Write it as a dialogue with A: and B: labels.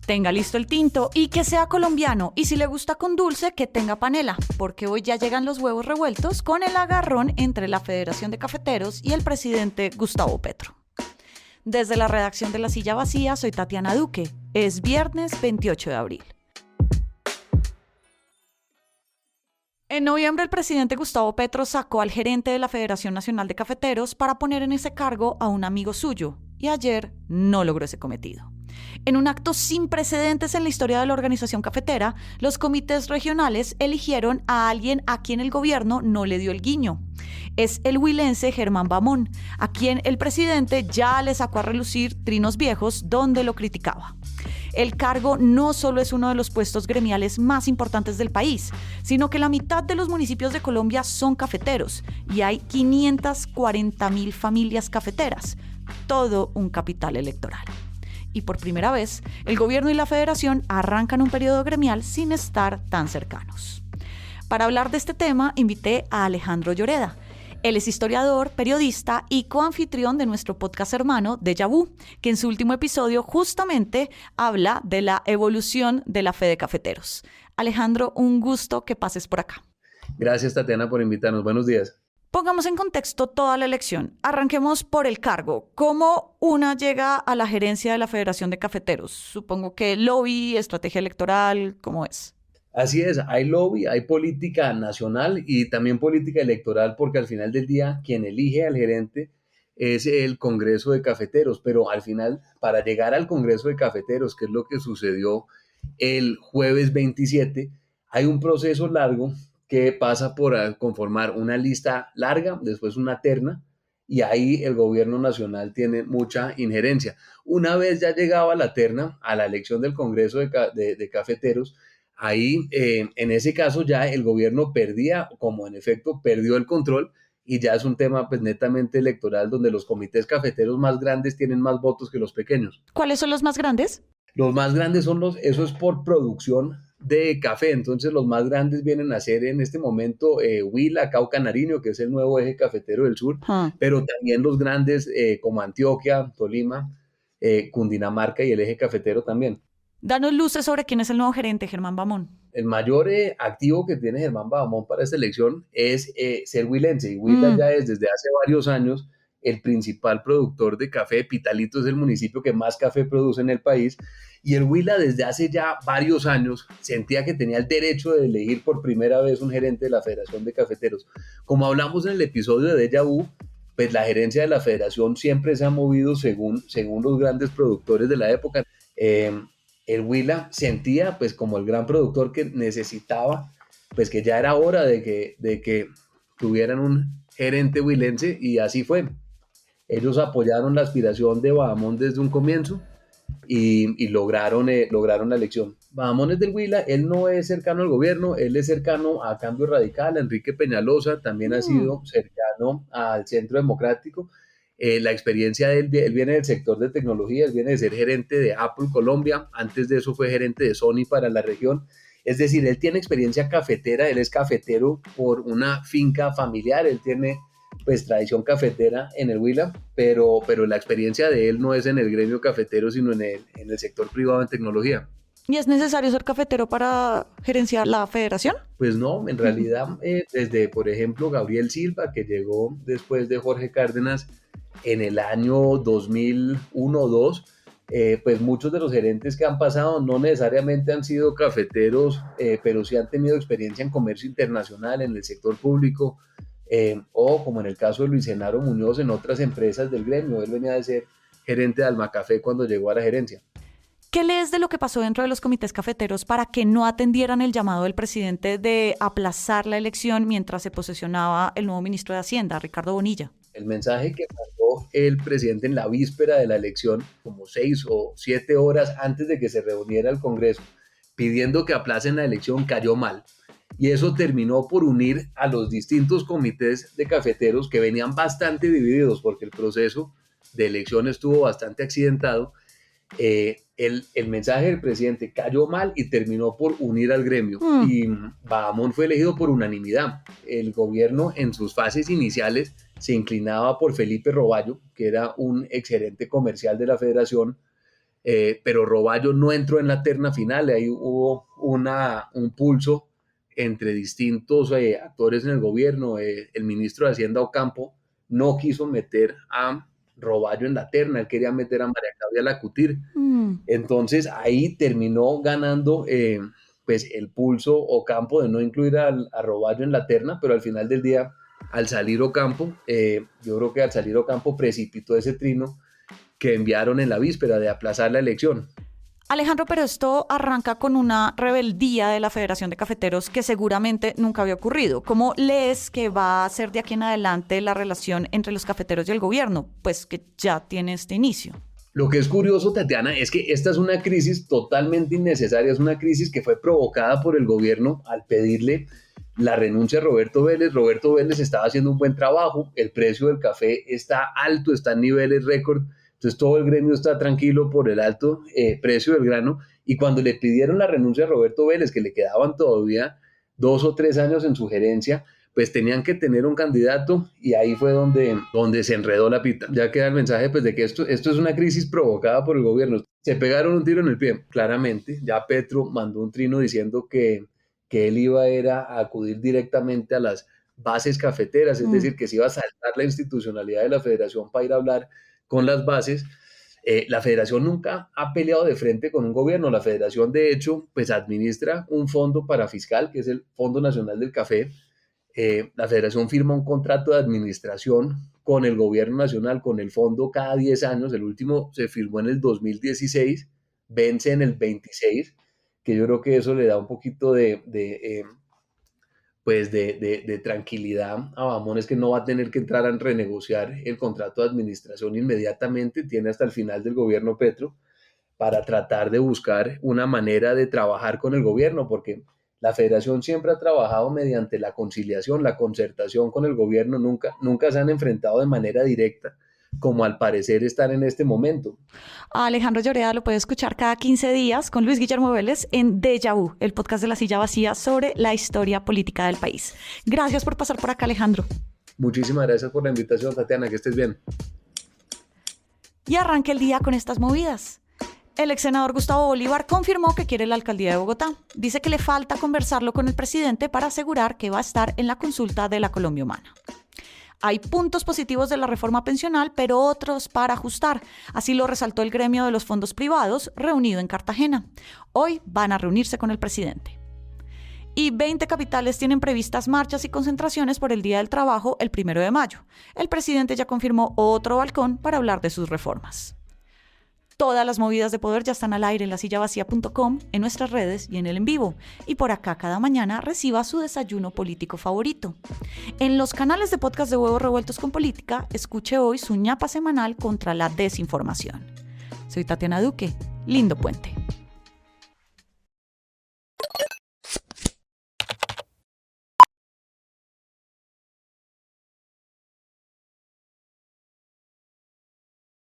A: Tenga listo el tinto y que sea colombiano. Y si le gusta con dulce, que tenga panela, porque hoy ya llegan los huevos revueltos con el agarrón entre la Federación de Cafeteros y el presidente Gustavo Petro. Desde la redacción de La Silla Vacía, soy Tatiana Duque. Es viernes 28 de abril. En noviembre, el presidente Gustavo Petro sacó al gerente de la Federación Nacional de Cafeteros para poner en ese cargo a un amigo suyo, y ayer no logró ese cometido. En un acto sin precedentes en la historia de la organización cafetera, los comités regionales eligieron a alguien a quien el gobierno no le dio el guiño. Es el huilense Germán Bamón, a quien el presidente ya le sacó a relucir trinos viejos donde lo criticaba. El cargo no solo es uno de los puestos gremiales más importantes del país, sino que la mitad de los municipios de Colombia son cafeteros y hay 540.000 familias cafeteras, todo un capital electoral. Y por primera vez, el gobierno y la federación arrancan un periodo gremial sin estar tan cercanos. Para hablar de este tema, invité a Alejandro Lloreda. Él es historiador, periodista y coanfitrión de nuestro podcast hermano Déjà Vu, que en su último episodio justamente habla de la evolución de la fe de cafeteros. Alejandro, un gusto que pases por acá.
B: Gracias, Tatiana, por invitarnos. Buenos días.
A: Pongamos en contexto toda la elección. Arranquemos por el cargo. ¿Cómo una llega a la gerencia de la Federación de Cafeteros? Supongo que lobby, estrategia electoral, ¿cómo es?
B: Así es, hay lobby, hay política nacional y también política electoral, porque al final del día quien elige al gerente es el Congreso de Cafeteros, pero al final, para llegar al Congreso de Cafeteros, que es lo que sucedió el jueves 27, hay un proceso largo que pasa por conformar una lista larga, después una terna, y ahí el gobierno nacional tiene mucha injerencia. Una vez ya llegaba la terna a la elección del Congreso de Cafeteros, ahí en ese caso ya el gobierno perdía, como en efecto perdió el control, y ya es un tema pues netamente electoral, donde los comités cafeteros más grandes tienen más votos que los pequeños.
A: ¿Cuáles son los más grandes?
B: Los más grandes son eso es por producción de café. Entonces los más grandes vienen a ser en este momento Huila, Cauca, Nariño, que es el nuevo eje cafetero del sur, pero también los grandes como Antioquia, Tolima, Cundinamarca y el eje cafetero también.
A: Danos luces sobre quién es el nuevo gerente, Germán Bamón.
B: El mayor activo que tiene Germán Bamón para esta elección es ser huilense, y Huila ya es desde hace varios años el principal productor de café. Pitalito es el municipio que más café produce en el país, y el Huila desde hace ya varios años sentía que tenía el derecho de elegir por primera vez un gerente de la Federación de Cafeteros. Como hablamos en el episodio de Déjà Vu, pues la gerencia de la federación siempre se ha movido según los grandes productores de la época. El Huila sentía pues como el gran productor que necesitaba, pues que ya era hora de que tuvieran un gerente huilense, y así fue. Ellos apoyaron la aspiración de Bamón desde un comienzo y lograron la elección. Bamón es del Huila, él no es cercano al gobierno, él es cercano a Cambio Radical, a Enrique Peñalosa, también ha sido cercano al Centro Democrático. La experiencia de él viene del sector de tecnología, él viene de ser gerente de Apple Colombia, antes de eso fue gerente de Sony para la región. Es decir, él tiene experiencia cafetera, él es cafetero por una finca familiar, él tiene pues tradición cafetera en el Huila, pero la experiencia de él no es en el gremio cafetero, sino en el sector privado en tecnología.
A: ¿Y es necesario ser cafetero para gerenciar la federación?
B: Pues no, en realidad desde, por ejemplo, Gabriel Silva, que llegó después de Jorge Cárdenas en el año 2001 o 2002, pues muchos de los gerentes que han pasado no necesariamente han sido cafeteros, pero sí han tenido experiencia en comercio internacional, en el sector público, o como en el caso de Luis Genaro Muñoz, en otras empresas del gremio. Él venía de ser gerente de Almacafé cuando llegó a la gerencia.
A: ¿Qué lees de lo que pasó dentro de los comités cafeteros para que no atendieran el llamado del presidente de aplazar la elección mientras se posesionaba el nuevo ministro de Hacienda, Ricardo Bonilla?
B: El mensaje que mandó el presidente en la víspera de la elección, como 6 o 7 horas antes de que se reuniera el Congreso, pidiendo que aplacen la elección, cayó mal. Y eso terminó por unir a los distintos comités de cafeteros, que venían bastante divididos porque el proceso de elección estuvo bastante accidentado. El mensaje del presidente cayó mal y terminó por unir al gremio. Y Bamón fue elegido por unanimidad. El gobierno en sus fases iniciales se inclinaba por Felipe Roballo, que era un exgerente comercial de la federación, pero Roballo no entró en la terna final. Ahí hubo un pulso entre distintos actores en el gobierno. El ministro de Hacienda, Ocampo, no quiso meter a Roballo en la terna, él quería meter a María Claudia Lacutir. Entonces ahí terminó ganando pues el pulso Ocampo de no incluir a Roballo en la terna, pero al final del día, al salir Ocampo, yo creo que al salir Ocampo precipitó ese trino que enviaron en la víspera de aplazar la elección.
A: Alejandro, pero esto arranca con una rebeldía de la Federación de Cafeteros que seguramente nunca había ocurrido. ¿Cómo lees que va a ser de aquí en adelante la relación entre los cafeteros y el gobierno? Pues que ya tiene este inicio.
B: Lo que es curioso, Tatiana, es que esta es una crisis totalmente innecesaria, es una crisis que fue provocada por el gobierno al pedirle la renuncia a Roberto Vélez. Roberto Vélez estaba haciendo un buen trabajo, el precio del café está alto, está en niveles récord, entonces todo el gremio está tranquilo por el alto precio del grano, y cuando le pidieron la renuncia a Roberto Vélez, que le quedaban todavía 2 o 3 años en su gerencia, pues tenían que tener un candidato, y ahí fue donde se enredó la pita. Ya queda el mensaje pues, de que esto es una crisis provocada por el gobierno. Se pegaron un tiro en el pie, claramente. Ya Petro mandó un trino diciendo que él iba a acudir directamente a las bases cafeteras, es decir, que se iba a saltar la institucionalidad de la federación para ir a hablar con las bases. La federación nunca ha peleado de frente con un gobierno. La federación, de hecho, pues administra un fondo parafiscal, que es el Fondo Nacional del Café. La federación firma un contrato de administración con el gobierno nacional, con el fondo cada 10 años. El último se firmó en el 2016, vence en el 26, que yo creo que eso le da un poquito de tranquilidad a Bamones, que no va a tener que entrar a renegociar el contrato de administración inmediatamente, tiene hasta el final del gobierno Petro para tratar de buscar una manera de trabajar con el gobierno, porque la federación siempre ha trabajado mediante la conciliación, la concertación con el gobierno, nunca se han enfrentado de manera directa, como al parecer están en este momento.
A: A Alejandro Lloreda lo puede escuchar cada 15 días con Luis Guillermo Vélez en Déjà Vu, el podcast de La Silla Vacía sobre la historia política del país. Gracias por pasar por acá, Alejandro.
B: Muchísimas gracias por la invitación, Tatiana, que estés bien.
A: Y arranque el día con estas movidas. El ex senador Gustavo Bolívar confirmó que quiere la alcaldía de Bogotá. Dice que le falta conversarlo con el presidente para asegurar que va a estar en la consulta de la Colombia Humana. Hay puntos positivos de la reforma pensional, pero otros para ajustar. Así lo resaltó el gremio de los fondos privados reunido en Cartagena. Hoy van a reunirse con el presidente. Y 20 capitales tienen previstas marchas y concentraciones por el Día del Trabajo el 1 de mayo. El presidente ya confirmó otro balcón para hablar de sus reformas. Todas las movidas de poder ya están al aire en lasillavacía.com, en nuestras redes y en el en vivo. Y por acá cada mañana reciba su desayuno político favorito. En los canales de podcast de Huevos Revueltos con Política, escuche hoy su ñapa semanal contra la desinformación. Soy Tatiana Duque. Lindo puente.